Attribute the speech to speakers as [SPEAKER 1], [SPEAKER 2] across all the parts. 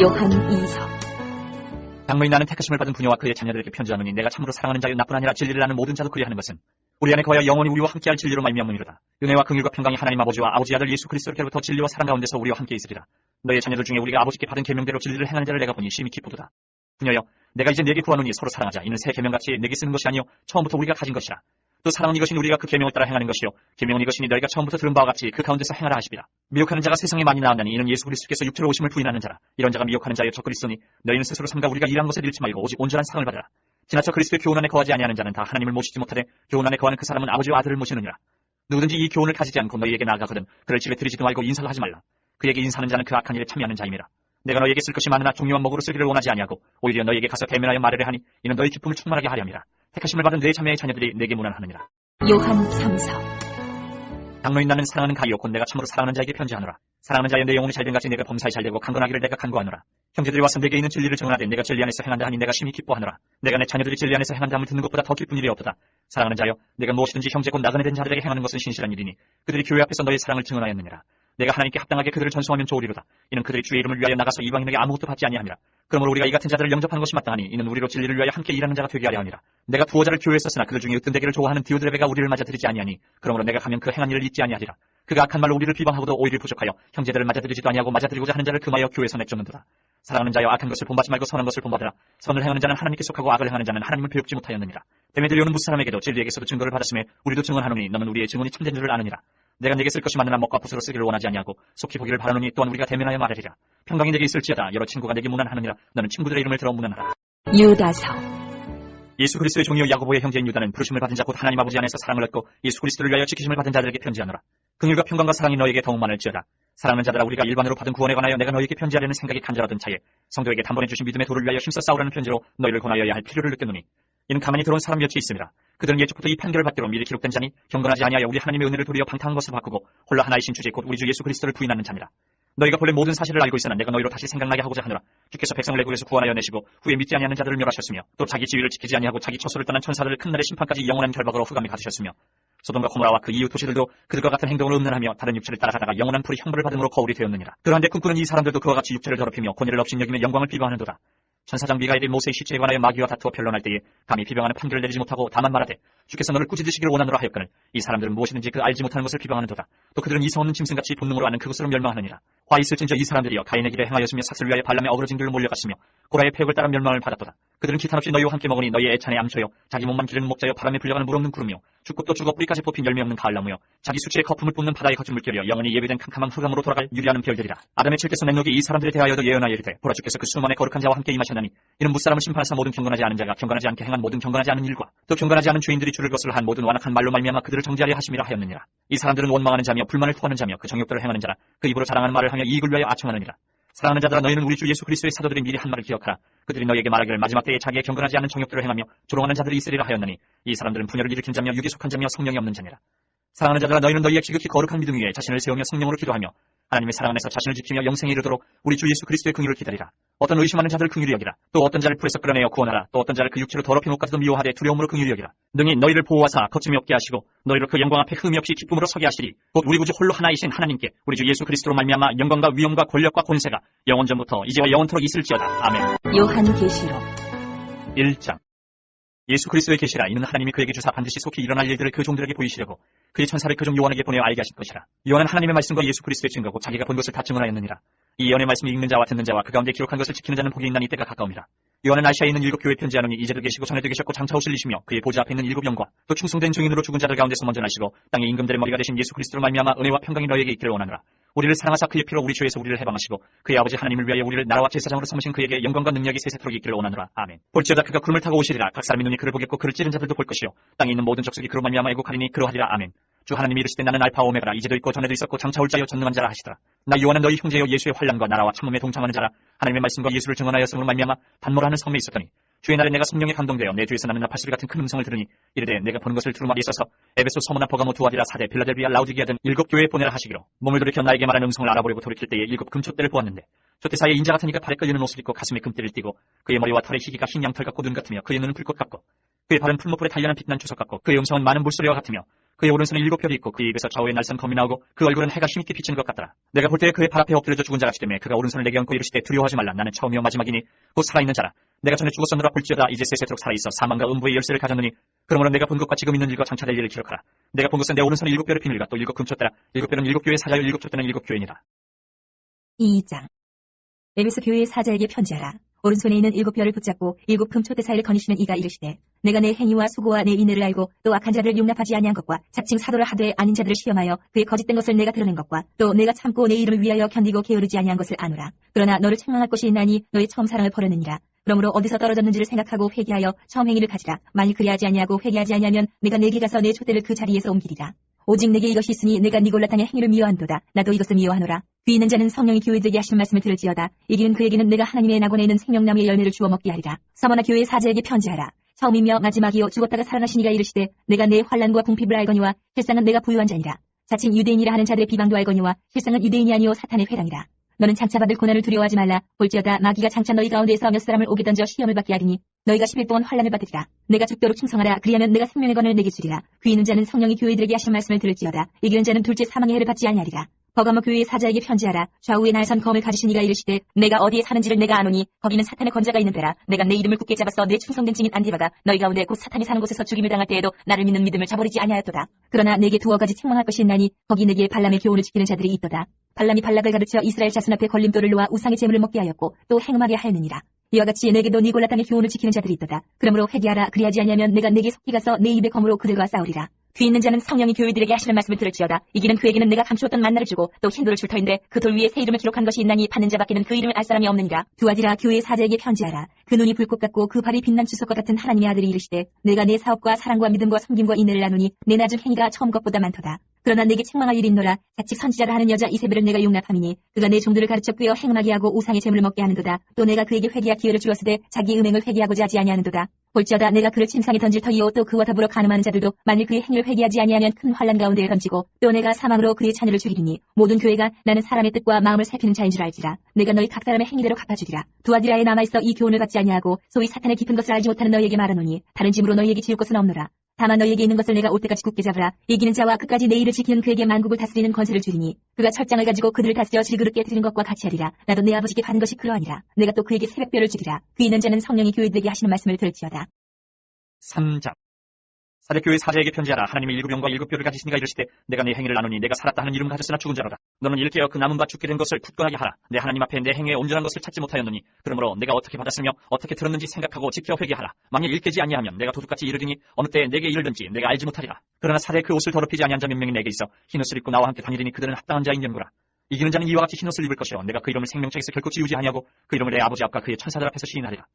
[SPEAKER 1] 요한 2서.
[SPEAKER 2] 장로인 나는 택하심을 받은 부녀와 그의 자녀들에게 편지하노니 내가 참으로 사랑하는 자여 나뿐 아니라 진리를 아는 모든 자도 그리하는 것은 우리 안에 거하여 영원히 우리와 함께할 진리로 말미암음이로다. 은혜와 긍휼과 평강이 하나님 아버지와 아버지 아들 예수 그리스도께로부터 진리와 사랑 가운데서 우리와 함께 있으리라. 너의 자녀들 중에 우리가 아버지께 받은 계명대로 진리를 행하는 자를 내가 보니 심히 기쁘도다. 부녀여, 내가 이제 네게 구하노니 서로 사랑하자. 이는 새 계명같이 내게 쓰는 것이 아니요 처음부터 우리가 가진 것이라. 또 사랑은 이것이니 우리가 그 계명을 따라 행하는 것이요 계명은 이것이니 너희가 처음부터 들은 바와 같이 그 가운데서 행하라 하시리라. 미혹하는 자가 세상에 많이 나왔나니 이는 예수 그리스도께서 육체로 오심을 부인하는 자라. 이런 자가 미혹하는 자여 적 그리스도니 너희는 스스로 삼가 우리가 일한 것을 잃지 말고 오직 온전한 상을 받으라. 지나쳐 그리스도의 교훈 안에 거하지 아니하는 자는 다 하나님을 모시지 못하되 교훈 안에 거하는 그 사람은 아버지와 아들을 모시느니라. 누구든지 이 교훈을 가지지 않고 너희에게 나아가거든 그를 집에 들이지도 말고 인사를 하지 말라. 그에게 인사하는 자는 그 악한 일에 참여하는 자임이라. 내가 너희에게 쓸 것이 많으나 종류한 먹으로 쓰기를 원하지 아니하고 오히려 너희에게 가서 대면하여 말하려 하니 이는 너희 기쁨을 충만하게 하렴이라. 택하심을 받은 네 자매의 자녀들이 내게 문안하느니라.
[SPEAKER 1] 요한 3서.
[SPEAKER 2] 장로인 나는 사랑하는 가이오 곧 내가 참으로 사랑하는 자에게 편지하노라. 사랑하는 자여 내 영혼이 잘된 같이 내가 범사에 잘되고 강건하기를 내가 간구하노라. 형제들이 와서 내게 있는 진리를 증언하되 내가 진리 안에서 행한다 하니 내가 심히 기뻐하노라. 내가 내 자녀들이 진리 안에서 행한다 함을 듣는 것보다 더 기쁜 일이 없도다. 사랑하는 자여 내가 무엇이든지 형제 곧 나그네 된 자들에게 행하는 것은 신실한 일이니 그들이 교회 앞에서 너의 사랑을 증언하였느니라. 내가 하나님께 합당하게 그들을 전송하면 좋으리로다. 이는 그들이 주의 이름을 위하여 나가서 이방인에게 아무것도 받지 아니함이라. 그러므로 우리가 이 같은 자들을 영접하는 것이 마땅하니 이는 우리로 진리를 위하여 함께 일하는 자가 되게 하려 함이라. 내가 두어 자를 교회에 썼으나 그들 중에 으뜸되기를 좋아하는 디오드레베가 우리를 맞아들이지 아니하니 그러므로 내가 가면 그 행한 일을 잊지 아니하리라. 그가 악한 말로 우리를 비방하고도 오히려 부족하여 형제들을 맞아들이지도 아니하고 맞아들이고자 하는 자를 금하여 교회에서 내쫓는도다. 사랑하는 자여 악한 것을 본받지 말고 선한 것을 본받으라. 선을 행하는 자는 하나님께 속하고 악을 행하는 자는 하나님을 배웁지 못하였느니라. 데메드리오는 무사람에게도 진리에게서도 증거를 받았음에 우리도 증언하노니 너는 우리의 증언이 참된 줄을 아느니라. 내가 내게 쓸 것이 많으나 먹과 붓으로 쓰기를 원하지 아니하고 속히 보기를 바라노니 또한 우리가 대면하여 말하리라. 평강이 내게 있을지어다. 여러 친구가 내게 문안하느니라. 너는 친구들의 이름을 들어 문안하라.
[SPEAKER 1] 유다서.
[SPEAKER 2] 예수 그리스도의 종이요 야고보의 형제인 유다는 부르심을 받은 자 곧 하나님 아버지 안에서 사랑을 얻고 예수 그리스도를 위하여 지키심을 받은 자들에게 편지하노라. 긍휼과 평강과 사랑이 너에게 더욱 많을지어다. 사랑하는 자들아 우리가 일반으로 받은 구원에 관하여 내가 너에게 편지하려는 생각이 간절하던 차에 성도에게 단번에 주신 믿음의 도를 위하여 힘써 싸우라는 편지로 너희를 권하여야 할 필요를 느꼈노니 이는 가만히 들어온 사람 몇이 있습니다. 그들은 예측부터 이 판결을 받기로 미리 기록된 자니 경건하지 아니하여 우리 하나님의 은혜를 도리어 방탕한 것을 바꾸고 홀로 하나이신 주제 곧 우리 주 예수 그리스도를 부인하는 자니라. 너희가 본래 모든 사실을 알고 있으나 내가 너희로 다시 생각나게 하고자 하노라. 주께서 백성을 애굽에서 구원하여 내시고 후에 믿지 아니하는 자들을 멸하셨으며 또 자기 지위를 지키지 아니하고 자기 처소를 떠난 천사들을 큰 날의 심판까지 영원한 결박으로 흑암에 가두셨으며 소돔과 고모라와 그 이웃 도시들도 그들과 같은 행동을 음란하며 다른 육체를 따라가다가 영원한 불의 형벌을 받음으로 거울이 되었느니라. 그러한데 꿈꾸는 이 사람들도 그와 같이 육체를 더럽히며 권위를 업신여기며 영광을 비방하는도다. 천사장 미가엘이 모세의 시체에 관하여 마귀와 다투어 변론할 때에 감히 비방하는 판결을 내리지 못하고 다만 말하되 주께서 너를 꾸짖으시기를 원하노라 하였거늘 이 사람들은 무엇이든지 그 알지 못하는 것을 비방하는도다. 또 그들은 이성 없는 짐승같이 본능으로 아는 그것으로 멸망하느니라. 화 있을진저 이 사람들이여 가인의 길에 행하였으며 삭슬 위하여 발람의 어그러진 길로 몰려갔으며 고라의 폐역을 따라 멸망을 받았도다. 그들은 기탄 없이 너희와 함께 먹으니 너희의 애찬에 암초여 자기 몸만 기르는 목자여 바람에 불려가는 물 없는 구름이요 죽고 또 죽어 뿌리까지 뽑힌 열매 없는 가을나무여 자기 수치의 거품을 뿜는 바다의 거친 물결이여 영원히 예비된 캄캄한 흑암으로 돌아갈 유리하는 별들이라. 아담의 칠께서 낸 녹이 이 사람들에 대하여도 예언하여 이르되 보라 주께서 그 수만의 거룩한 자와 함께 임하셨나니 이는 무사람을 심판하사 모든 경건하지 않은 자가 경건하지 않게 행한 모든 경건하지 않은 일과 또 경건하지 않은 죄인들이 줄을 것을 한 모든 완악한 말로 말미암아 그들을 정죄하려 하심이라 하였느니라. 이 사람들은 원망하는 자며 불만을 토하는 자며 그 정욕대로 행하는 자라. 그 입으로 자랑하는 말을 하며 이익을 위하여 아청하느니라. 사랑하는 자들아 너희는 우리 주 예수 그리스도의 사도들이 미리 한 말을 기억하라. 그들이 너희에게 말하기를 마지막 때에 자기의 경건하지 않은 정욕대로 행하며 조롱하는 자들이 있으리라 하였느니 이 사람들은 분열을 일으킨 자며 육에 속한 자며 성령이 없는 자니라. 사랑하는 자들아 너희는 너희의 지극히 거룩한 믿음 위에 자신을 세우며 성령으로 기도하며 하나님의 사랑 안에서 자신을 지키며 영생에 이르도록 우리 주 예수 그리스도의 긍휼을 기다리라. 어떤 의심하는 자들을 긍휼히 여기라. 또 어떤 자를 풀에서 끌어내어 구원하라. 또 어떤 자를 그 육체로 더럽힌 옷까지도 미워하되 두려움으로 긍휼히 여기라. 능히 너희를 보호하사 거침이 없게 하시고 너희를 그 영광 앞에 흠이 없이 기쁨으로 서게 하시리. 곧 우리 구주 홀로 하나이신 하나님께 우리 주 예수 그리스도로 말미암아 영광과 위엄과 권력과 권세가 영원전부터 이제와 영원토록 있을지어다. 아멘.
[SPEAKER 1] 요한계시록
[SPEAKER 2] 1장. 예수 그리스도의 계시라. 이는 하나님이 그에게 주사 반드시 속히 일어날 일들을 그 종들에게 보이시려고 그의 천사를 그 종 요한에게 보내어 알게 하실 것이라. 요한은 하나님의 말씀과 예수 그리스도의 증거고 자기가 본 것을 다 증언하였느니라. 이 예언의 말씀이 읽는 자와 듣는 자와 그 가운데 기록한 것을 지키는 자는 복이 있나니 때가 가까움이라. 요한은 아시아에 있는 7교회에 편지하노니 이제도 계시고 전에도 계셨고 장차 오실리시며 그의 보좌 앞에 있는 7 영과 또 충성된 증인으로 죽은 자들 가운데서 먼저 나시고 땅의 임금들의 머리가 되신 예수 그리스도로 말미암아 은혜와 평강이 너에게 있기를 원하노라. 우리를 사랑하사 그의 피로 우리 죄에서 우리를 해방하시고 그의 아버지 하나님을 위하여 우리를 나라와 제사장으로 삼으신 그에게 영광과 능력이 세세토록 있기를 원하노라. 아멘. 볼지어다 그가 구름을 타고 오시리라. 각 사람이 눈이 그를 보겠고 그를 찌른 자들도 볼 것이요 땅에 있는 모든 족속이 그로 말미암아 애곡하리니 그러하리라. 아멘. 주 하나님이 이르시되 나는 알파 오메가라. 이제도 있고 전에도 있었고 장차 올 자여 전능한 자라 하시더라. 나 요한은 너희 형제여 예수의 환난과 나라와 참음에 동참하는 자라. 하나님의 말씀과 예수를 증언하였음으로 말미암아 반모라는 섬에 있었더니 주의 날에 내가 성령에 감동되어 내 뒤에서 나는 나팔소리 같은 큰 음성을 들으니 이르되 내가 보는 것을 두루마리에 써서 에베소, 서머나, 버가모, 두아디라, 사데, 빌라델비아, 라우디게아 등 7 교회에 보내라 하시기로 몸을 돌이켜 나에게 말하는 음성을 알아보려고 돌이킬 때에 7 금촛대를 보았는데 촛대 사이에 인자 같으니까 발에 끌리는 옷을 입고 가슴에 금띠를 띠고 그의 머리와 털의 희기가 흰 양털 같고 눈 같으며 그의 눈은 불꽃 같고 그의 발은 풀무불에 단련한 빛난 주석 같고 그의 음성은 많은 물소리와 같으며 그의 오른손에 7별이 있고 그의 입에서 좌우에 날선 검이 나오고 그 얼굴은 해가 힘있게 비치는 것 같더라. 내가 볼 때 그의 발 앞에 엎드려져 죽은 자같이 되매 그가 오른손을 내게 얹고 이르시되 두려워하지 말라. 나는 처음이요 마지막이니 곧 살아있는 자라. 내가 전에 죽었었노라 볼지어다 이제 세세토록 살아있어 사망과 음부의 열쇠를 가졌느니 그러므로 내가 본 것과 지금 있는 일과 장차될 일을 기록하라. 내가 본 것은 내 오른손에 7별의 비밀과 또 7금초대라. 7별은 7교회 사자요 7촛대는 7교회니라.
[SPEAKER 1] 2장. 에베소 교회의 사자에게 편지하라. 오른손에 있는 7별을 붙잡고 7금초대 사이를 거니시는 이가 이르시되 내가 내 행위와 수고와 내 인내를 알고 또 악한 자들을 용납하지 아니한 것과 자칭 사도를 하되 아닌 자들을 시험하여 그의 거짓된 것을 내가 드러낸 것과 또 내가 참고 내 이름을 위하여 견디고 게으르지 아니한 것을 아노라. 그러나 너를 책망할 것이 있나니 너의 처음 사랑을 버렸느니라. 그러므로 어디서 떨어졌는지를 생각하고 회개하여 처음 행위를 가지라. 만일 그리하지 아니하고 회개하지 아니하면 내가 내게 가서 내 촛대를 그 자리에서 옮기리라. 오직 내게 이것이 있으니 내가 니골라 땅의 행위를 미워한도다. 나도 이것을 미워하노라. 귀 있는 자는 성령이 교회들에게 하신 말씀을 들을지어다. 이기는 그에게는 내가 하나님의 낙원에 있는 생명나무의 열매를 주워 먹게 하리라. 서머나 교회의 사자에게 편지하라. 처음이며 마지막이요 죽었다가 살아나신 이가 이르시되 내가 내 환난과 궁핍을 알거니와 실상은 내가 부유한 자니라. 자칭 유대인이라 하는 자들의 비방도 알거니와 실상은 유대인이 아니요 사탄의 회당이라. 너는 장차 받을 고난을 두려워하지 말라. 볼지어다 마귀가 장차 너희 가운데에서 몇 사람을 오게 던져 시험을 받게 하리니 너희가 10일 동안 환난을 받으리라. 내가 죽도록 충성하라. 그리하면 내가 생명의 권을 내게 주리라. 귀 있는 자는 성령이 교회들에게 하신 말씀을 들을지어다. 이기는 자는 둘째 사망의 해를 받지 아니하리라. 버가모 교회의 사자에게 편지하라. 좌우에 날선 검을 가지신 이가 이르시되 내가 어디에 사는지를 내가 아노니 거기는 사탄의 권자가 있는 데라. 내가 내 이름을 굳게 잡아서 내 충성된 증인 안디바가 너희 가운데 곧 사탄이 사는 곳에서 죽임을 당할 때에도 나를 믿는 믿음을 저버리지 아니하였도다. 그러나 내게 두어 가지 책망할 것이 있나니 거기 내게 발람의 교훈을 지키는 자들이 있도다. 발람이 발락을 가르쳐 이스라엘 자손 앞에 걸림돌을 놓아 우상의 제물을 먹게 하였고 또 행음하게 하였느니라. 이와 같이 내게도 니골라 땅의 교훈을 지키는 자들이 있도다. 그러므로 회개하라. 그리하지 아니하면 내가 내게 속히 가서 내 입의 검으로 그들과 싸우리라. 귀 있는 자는 성령이 교회들에게 하시는 말씀을 들을지어다. 이기는 그에게는 내가 감추었던 만나를 주고 또 흰 돌을 줄 터인데 그 돌 위에 새 이름을 기록한 것이 있나니 받는 자밖에는 그 이름을 알 사람이 없느니라. 두아디라 교회의 사자에게 편지하라. 그 눈이 불꽃 같고 그 발이 빛난 주석과 같은 하나님의 아들이 이르시되 내가 내 사업과 사랑과 믿음과 섬김과 인내를 나누니 내 낮은 행위가 처음 것보다 많도다. 그러나 내게 책망할 일이 있노라. 자칫 선지자라 하는 여자 이세벨을 내가 용납함이니 그가 내 종들을 가르쳐 꿰어 행음하게 하고 우상의 제물을 먹게 하는도다. 또 내가 그에게 회개할 기회를 주었으되 자기 음행을 회개하고자 하지 아니하는도다. 볼지어다 내가 그를 침상에 던질 터이요 또 그와 더불어 간음하는 자들도 만일 그의 행위를 회개하지 아니하면 큰 환난 가운데에 던지고 또 내가 사망으로 그의 자녀를 죽이리니 모든 교회가 나는 사람의 뜻과 마음을 살피는 자인 줄 알지라. 내가 너희 각 사람의 행위대로 갚아주리라. 두아디라에 남아있어 이 교훈을 받지 아니하고 소위 사탄의 깊은 것을 알지 못하는 너희에게 말하노니 다른 짐으로 너희에게 지울 것은 없노라. 다만 너희에게 있는 것을 내가 올 때까지 굳게 잡으라. 이기는 자와 끝까지 내 일을 지키는 그에게 만국을 다스리는 권세를 주리니 그가 철장을 가지고 그들을 다스려 질그릇 깨뜨리는 것과 같이 하리라. 나도 내 아버지께 받은 것이 그러하니라. 내가 또 그에게 새벽별을 주리라. 귀 있는 자는 성령이 교회들에게 하시는 말씀을 들을지어다.
[SPEAKER 2] 3장. 사대교회 사자에게 편지하라. 하나님이 7영과 7뼈를 가지시니가 이르시되 내가 네 행위를 나누니 내가 살았다 하는 이름 가졌으나 죽은 자로다. 너는 이를 깨어 그 남은 바 죽게 된 것을 굳건하게 하라. 내 하나님 앞에 내 행위의 온전한 것을 찾지 못하였느니 그러므로 내가 어떻게 받았으며 어떻게 들었는지 생각하고 지켜 회개하라. 만일 일깨지 아니하면 내가 도둑같이 이르리니 어느 때에 내게 이르든지 내가 알지 못하리라. 그러나 사대 그 옷을 더럽히지 아니한 자 몇 명이 내게 있어 흰옷을 입고 나와 함께 다니리니 그들은 합당한 자인 연구라. 이기는 자는 이와 같이 흰옷을 입을 것이요 내가 그 이름을 생명책에서 결코 지우지 아니하고 그 이름을 내 아버지 앞과 그의 천사들 앞에서 시인하리라.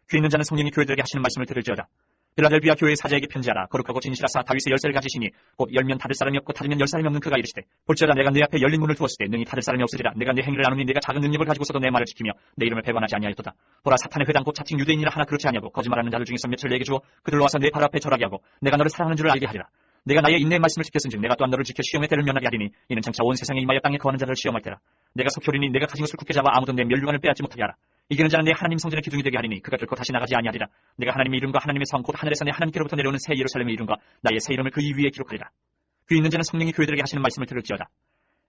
[SPEAKER 2] 귀 있는 자는 성령이 교회들에게 하시는 말씀을 들을지어다. 빌라델비아 교회의 사자에게 편지하라. 거룩하고 진실하사 다윗의 열쇠를 가지시니 곧 열면 닫을 사람이 없고 닫으면 열 사람이 없는 그가 이르시되 볼지어다 내가 네 앞에 열린 문을 두었을 때 능히 닫을 사람이 없으리라. 내가 네 행위를 나누니 내가 작은 능력을 가지고서도 내 말을 지키며 내 이름을 배반하지 아니하였도다. 보라 사탄의 회당 곧 자칭 유대인이라 하나 그렇지 아니하고 거짓말하는 자들 중에서 몇을 내게 주어 그들로 와서 내 발 앞에 절하게 하고 내가 너를 사랑하는 줄을 알게 하리라. 내가 나의 인내의 말씀을 지켰은즉 내가 또한 너를 지켜 시험의 때를 면하게 하리니 이는 장차 온 세상에 임하여 땅에 거하는 자를 시험할 때라. 내가 속효리니 내가 가진 것을 굳게 잡아 아무도 내 멸류관을 빼앗지 못하게 하라. 이기는 자는 내 하나님 성전의 기둥이 되게 하리니 그가 결코 다시 나가지 아니하리라. 내가 하나님의 이름과 하나님의 성 곧 하늘에서 내 하나님께로부터 내려오는 새 예루살렘의 이름과 나의 새 이름을 그 이 위에 기록하리라. 귀 있는 자는 성령이 교회들에게 하시는 말씀을 들을지어다.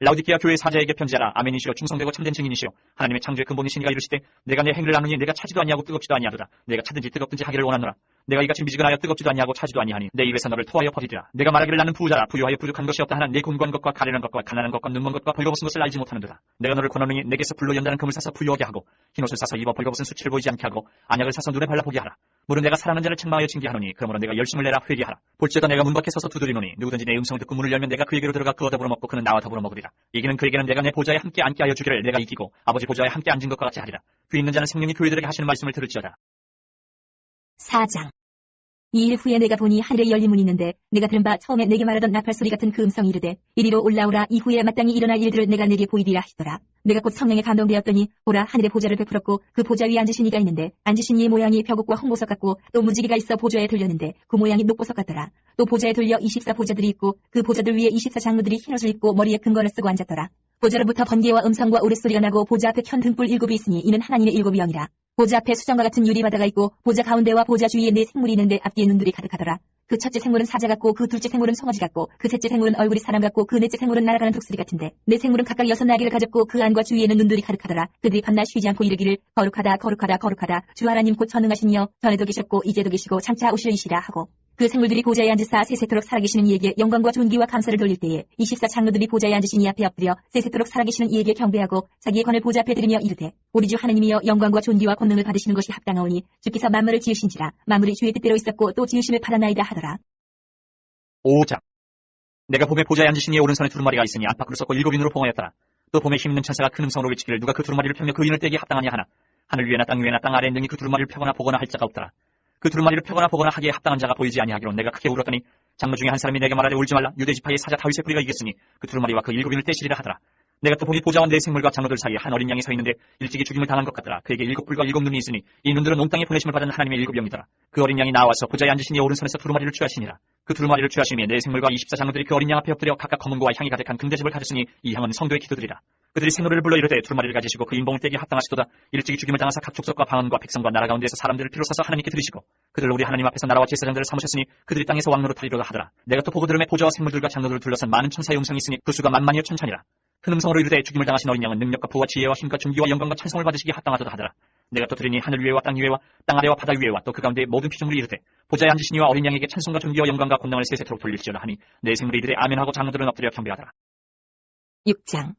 [SPEAKER 2] 라우디케아 교회의 사자에게 편지하라. 아멘이시여 충성되고 참된 증인이시여 하나님의 창조의 근본이시니가 이르시되 내가 내 행위를 나누니 내가 차지도 아니하고 뜨겁지도 아니하도다. 내가 차든지 뜨겁든지 하기를 원하노라. 내가 이같이 미지근하여 뜨겁지도 아니하고 차지도 아니하니 내 입에서 너를 토하여 버리리라. 내가 말하기를 나는 부자라. 부유하여 부족한 것이 없다 하나 내 곤고한 것과 가련한 것과 가난한 것과 눈먼 것과 벌거벗은 것을 알지 못하는도다. 내가 너를 권하노니 내게서 불로 연단한 금을 사서 부유하게 하고 흰옷을 사서 입어 벌거벗은 수치를 보이지 않게 하고 안약을 사서 눈에 발라보게 하라. 물은 내가 사랑하는 자를 책망하여 징계하노니 그러므로 내가 열심을 내라 회개하라. 볼지어다 내가 문 밖에 서서 두드리노니 누구든지 내 음성을 듣고 문을 열면 내가 그에게로 들어가 그와 더불어 먹고 그는 나와 더불어 먹으리라. 이기는 그에게는 내가 내 보좌에 함께 앉게 하여 주기를 내가 이기고 아버지 보좌에 함께 앉은 것과 같이 하리라. 귀 있는 자는 성령이 교회들에게 하시는 말씀을 들을지어다.
[SPEAKER 1] 4장. 이 일 후에 내가 보니 하늘에 열린 문이 있는데 내가 들은 바 처음에 내게 말하던 나팔 소리 같은 그 음성이 이르되 이리로 올라오라. 이후에 마땅히 일어날 일들을 내가 내게 보이리라 하시더라. 내가 곧 성령에 감동되었더니 보라 하늘에 보좌를 베풀었고 그 보좌 위에 앉으신 이가 있는데 앉으신 이의 모양이 벼곡과 홍보석 같고 또 무지개가 있어 보좌에 들렸는데 그 모양이 녹보석 같더라. 또 보좌에 들려 24보좌들이 있고 그 보좌들 위에 24장로들이 흰옷을 입고 머리에 금관을 쓰고 앉았더라. 보좌로부터 번개와 음성과 우레소리가 나고 보좌 앞에 켠 등불 7이 있으니 이는 하나님의 7 영이라. 보좌 앞에 수정과 같은 유리바다가 있고 보좌 가운데와 보좌 주위에 네 생물이 있는데 앞뒤에 눈들이 가득하더라. 그 첫째 생물은 사자 같고 그 둘째 생물은 송아지 같고 그 셋째 생물은 얼굴이 사람 같고 그 넷째 생물은 날아가는 독수리 같은데 네 생물은 각각 6날개를 가졌고 그 안과 주위에는 눈들이 가득하더라. 그들이 밤낮 쉬지 않고 이르기를 거룩하다 거룩하다 거룩하다 주 하나님 곧 전능하신 이여 전에도 계셨고 이제도 계시고 장차 오시리이시라 하고 그 생물들이 보좌에 앉으사 세세토록 살아계시는 이에게 영광과 존귀와 감사를 돌릴 때에 24장로들이 보좌에 앉으신 이 앞에 엎드려 세세토록 살아계시는 이에게 경배하고 자기의 권을 보좌 앞에 드리며 이르되 우리 주 하나님이여 영광과 존귀와 권능을 받으시는 것이 합당하오니 주께서 만물을 지으신지라 만물이 주의 뜻대로 있었고 또 지으심을 받았나이다 하더라.
[SPEAKER 2] 5장. 내가 봄에 보좌에 앉으신 이의 오른손에 두루마리가 있으니 안팎으로 썩고 7인으로 봉하였더라. 또 봄에 힘있는 천사가 큰 음성으로 외치기를 누가 그 두루마리를 펴며 그 인을 떼기에 합당하냐 하나 하늘 위에나 땅 위에나 땅 아래에 능히 그 두루마리를 펴거나 보거나 할 자가 없더라. 그 두루마리를 펴거나 보거나 하기에 합당한 자가 보이지 아니하기로 내가 크게 울었더니 장로 중에 한 사람이 내게 말하되 울지 말라 유대 지파의 사자 다윗의 뿌리가 이겼으니 그 두루마리와 그 7인을 떼시리라 하더라. 내가 또 보니 보좌와 네 생물과 장로들 사이에 한 어린 양이 서 있는데 일찍이 죽임을 당한 것 같더라. 그에게 7뿔과 7눈이 있으니 이 눈들은 온 땅에 보내심을 받은 하나님의 7영이더라. 그 어린 양이 나와서 보좌에 앉으신 이 오른손에서 두루마리를 취하시니라. 그 두루마리를 취하심에 네 생물과 24장로들이 그 어린 양 앞에 엎드려 각각 검은 고와 향이 가득한 금대접을 가졌으니 이 향은 성도의 기도들이라. 그들이 생노래를 불러 이르되 두루마리를 가지시고 그 인봉을 떼기에 합당하시도다. 일찍이 죽임을 당하사 각 족속과 방언과 백성과 나라 가운데에서 사람들을 비로소서 하나님께 드리시고 그들을 우리 하나님 앞에서 나라와 제사장들을 삼으셨으니 그들이 땅에서 왕노로 타리로다 하더라. 내가 또 보고 들음에 보좌와 생물들과 장로들을 둘러싼 많은 천사의 음성이 있으니 그 수가 만만이요 천천이라. 큰 음성으로 이르되 죽임을 당하신 어린 양은 능력과 부와 지혜와 힘과 존귀와 영광과 찬송을 받으시기에 합당하도다 하더라. 내가 또 들으니 하늘 위에와 땅 위에와 땅 아래와 바다 위에와 또 그 가운데 모든 피조물이 이르되 보좌에 앉으신 이와 어린 양에게 찬송과 존귀와 영광과 권능을 세세토록 돌릴지어다 하니 내 생물이 이르되 아멘하고 장로들은 엎드려 경배하더라.
[SPEAKER 1] 6장.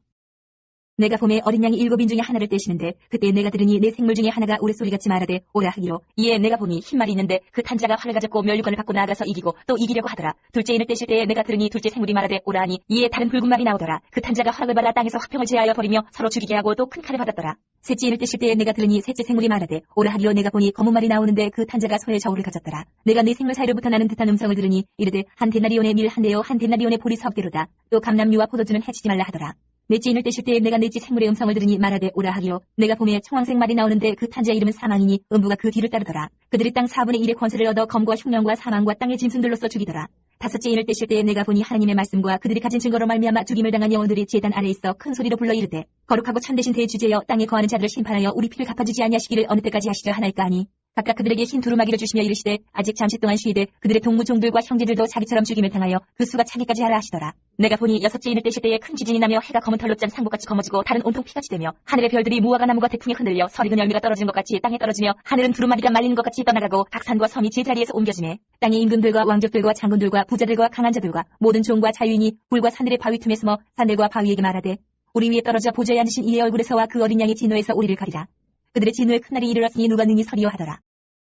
[SPEAKER 1] 내가 봄에 어린 양이 7인 중에 하나를 떼시는데 그때 내가 들으니 내 생물 중에 하나가 우레소리같이 말하되 오라 하기로 이에 내가 보니 흰말이 있는데 그 탄자가 활을 가졌고 면류관을 받고 나아가서 이기고 또 이기려고 하더라. 둘째 인을 떼실 때에 내가 들으니 둘째 생물이 말하되 오라 하니 이에 다른 붉은 말이 나오더라. 그 탄자가 화락을 받아 땅에서 화평을 제하여 버리며 서로 죽이게 하고 또 큰 칼을 받았더라. 셋째 인을 떼실 때에 내가 들으니 셋째 생물이 말하되 오라 하기로 내가 보니 검은 말이 나오는데 그 탄자가 소의 저울을 가졌더라. 내가 네 생물 사이로부터 나는 듯한 음성을 들으니 이르되 한 데나리온의 밀 한 대요 한 데나리온의 보리 석대로다. 또 감람류와 포도주는 해치지 말라 하더라. 넷째 인을 떼실 때에 내가 넷째 생물의 음성을 들으니 말하되 오라 하기로 내가 봄에 청황색 말이 나오는데 그 탄자의 이름은 사망이니 음부가 그 뒤를 따르더라. 그들이 땅 4분의 1의 권세를 얻어 검과 흉년과 사망과 땅의 짐승들로서 죽이더라. 다섯째 인을 떼실 때에 내가 보니 하나님의 말씀과 그들이 가진 증거로 말미암아 죽임을 당한 영혼들이 제단 아래에 있어 큰 소리로 불러 이르되 거룩하고 참되신 대주제여 땅에 거하는 자들을 심판하여 우리 피를 갚아주지 아니하시기를 어느 때까지 하시려 하나이까 하니 각각 그들에게 흰 두루마기를 주시며 이르시되 아직 잠시 동안 쉬이되 그들의 동무종들과 형제들도 자기처럼 죽임을 당하여 그 수가 차기까지 하라 하시더라. 내가 보니 여섯째 인을 떼실 때에 큰 지진이 나며 해가 검은 털로 짠 상복같이 검어지고 달은 온통 피같이 되며 하늘의 별들이 무화과 나무가 태풍에 흔들려 설익은 열매가 떨어지는 것 같이 땅에 떨어지며 하늘은 두루마기가 말리는 것 같이 떠나가고 각 산과 섬이 제자리에서 옮겨지매 땅의 임금들과 왕족들과 장군들과 부자들과 강한 자들과 모든 종과 자유인이 불과 산들의 바위 틈에 숨어 산들과 바위에게 말하되 우리 위에 떨어져 보좌에 앉으신 이의 얼굴에서와 그 어린 양의 진노에서 우리를 가리라. 그들의 진노의 큰 날이 이르렀으니 누가 능히 서리요 하더라.